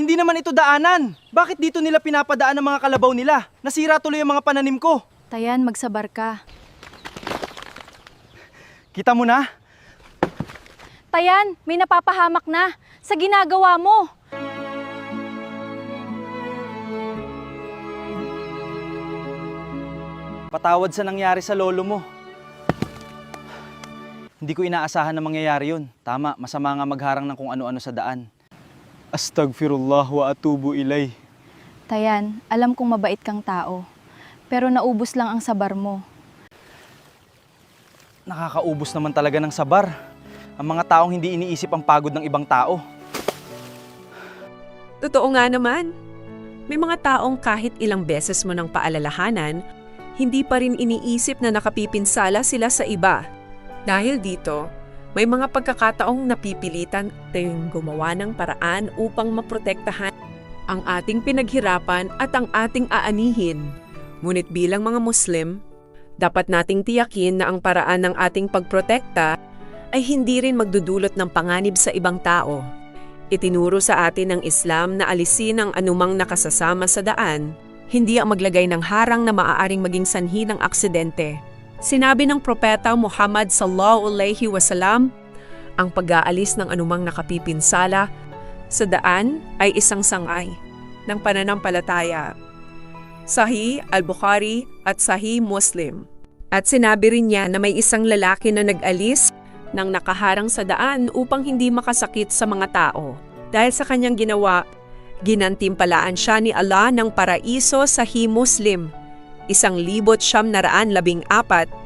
Hindi naman ito daanan. Bakit dito nila pinapadaan ang mga kalabaw nila? Nasira tuloy ang mga pananim ko. Tayan, magsabar ka. Kita mo na? Tayan, may napapahamak na sa ginagawa mo. Patawad sa nangyari sa lolo mo. Hindi ko inaasahan na mangyayari yun. Tama, masama nga magharang ng kung ano-ano sa daan. Astagfirullah wa atubu ilay. Tayan, alam kong mabait kang tao. Pero naubos lang ang sabar mo. Nakakaubos naman talaga ng sabar. Ang mga taong hindi iniisip ang pagod ng ibang tao. Totoo nga naman. May mga taong kahit ilang beses mo nang paalalahanan, hindi pa rin iniisip na nakapipinsala sila sa iba. Dahil dito, may mga pagkakataong napipilitan tayong gumawa ng paraan upang maprotektahan ang ating pinaghirapan at ang ating aanihin. Ngunit bilang mga Muslim, dapat nating tiyakin na ang paraan ng ating pagprotekta ay hindi rin magdudulot ng panganib sa ibang tao. Itinuro sa atin ng Islam na alisin ang anumang nakasasama sa daan, hindi ang maglagay ng harang na maaaring maging sanhi ng aksidente. Sinabi ng Propeta Muhammad sallallahu alaihi wasallam, ang pag-aalis ng anumang nakapipinsala sa daan ay isang sangay ng pananampalataya. Sahih al-Bukhari at Sahih Muslim. At sinabi rin niya na may isang lalaki na nag-alis ng nakaharang sa daan upang hindi makasakit sa mga tao. Dahil sa kanyang ginawa, ginantimpalaan siya ni Allah ng paraiso. Sahih Muslim 1914.